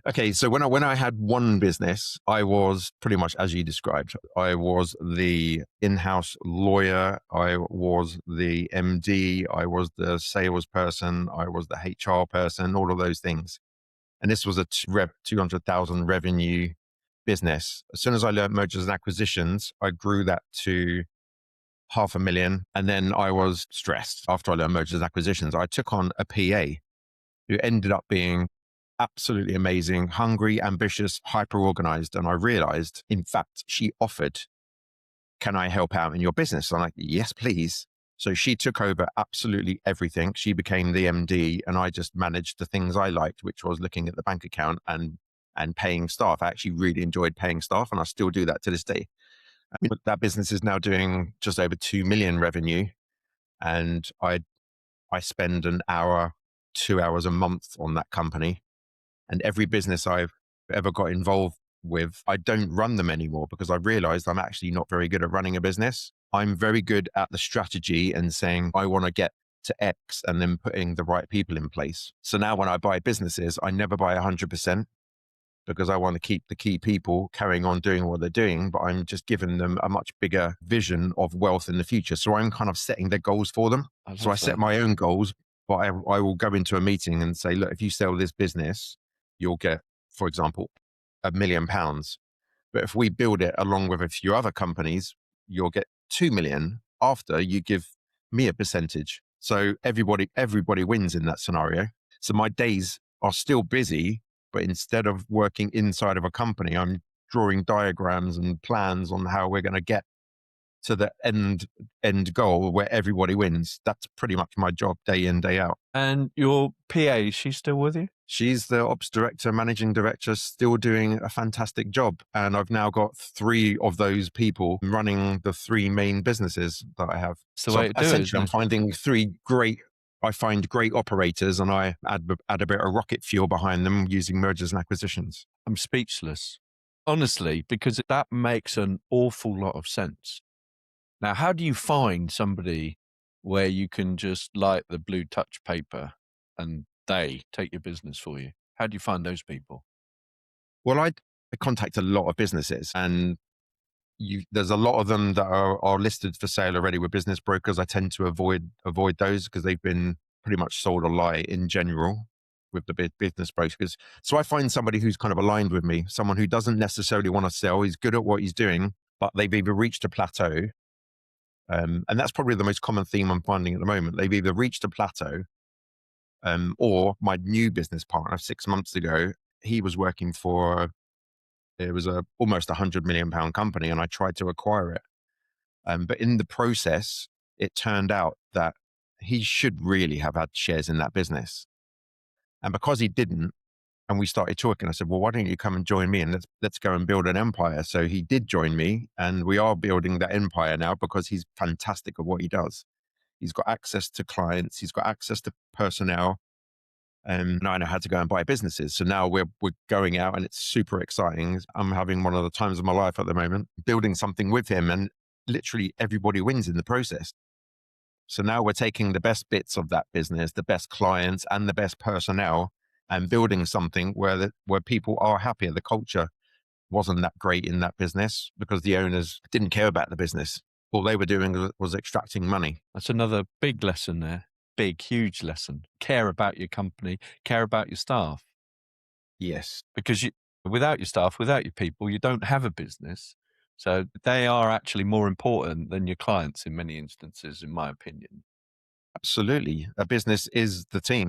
Okay, so when I had one business, I was pretty much as you described. I was the in-house lawyer, I was the MD, I was the salesperson, I was the HR person, all of those things. And this was a 200,000 revenue business. As soon as I learned mergers and acquisitions, I grew that to 500,000. And then I was stressed after I learned mergers and acquisitions. I took on a PA who ended up being absolutely amazing, hungry, ambitious, hyper organized. And I realized, in fact, she offered, can I help out in your business? I'm like, yes, please. So she took over absolutely everything. She became the MD and I just managed the things I liked, which was looking at the bank account and paying staff. I actually really enjoyed paying staff and I still do that to this day. I mean, that business is now doing just over 2 million revenue. And I spend an hour, 2 hours a month on that company. And every business I've ever got involved with, I don't run them anymore because I realized I'm actually not very good at running a business. I'm very good at the strategy and saying, I want to get to X and then putting the right people in place. So now when I buy businesses, I never buy 100% because I want to keep the key people carrying on doing what they're doing, but I'm just giving them a much bigger vision of wealth in the future. So I'm kind of setting their goals for them. I So I love set that. my own goals, but I will go into a meeting and say, look, if you sell this business, you'll get, for example, £1 million. But if we build it along with a few other companies, you'll get 2 million after you give me a percentage. So everybody wins in that scenario. So my days are still busy, but instead of working inside of a company, I'm drawing diagrams and plans on how we're going to get to the end goal where everybody wins. That's pretty much my job day in, day out. And your PA, is she still with you? She's the ops director, managing director, still doing a fantastic job. And I've now got 3 of those people running the 3 main businesses that I have. It's the So way to do it, essentially, isn't I'm it? finding I find great operators and I add a bit of rocket fuel behind them using mergers and acquisitions. I'm speechless, honestly, because that makes an awful lot of sense. Now, how do you find somebody where you can just light the blue touch paper and they take your business for you? How do you find those people? Well, I contact a lot of businesses and there's a lot of them that are listed for sale already with business brokers. I tend to avoid those because they've been pretty much sold a lie in general with the business brokers. So I find somebody who's kind of aligned with me, someone who doesn't necessarily want to sell. He's good at what he's doing, but they've either reached a plateau. And that's probably the most common theme I'm finding at the moment. They've either reached a plateau, or my new business partner 6 months ago, he was working for, it was almost £100 million company and I tried to acquire it. But in the process, it turned out that he should really have had shares in that business. And because he didn't, and we started talking, I said, well, why don't you come and join me and let's go and build an empire. So he did join me and we are building that empire now because he's fantastic at what he does. He's got access to clients, he's got access to personnel, and I know how to go and buy businesses. So now we're going out and it's super exciting. I'm having one of the times of my life at the moment, building something with him and literally everybody wins in the process. So now we're taking the best bits of that business, the best clients and the best personnel and building something where people are happier. The culture wasn't that great in that business because the owners didn't care about the business. All they were doing was extracting money. That's another big lesson there. Big, huge lesson. Care about your company, care about your staff. Yes. Because without your staff, without your people, you don't have a business. So they are actually more important than your clients in many instances, in my opinion. Absolutely. A business is the team.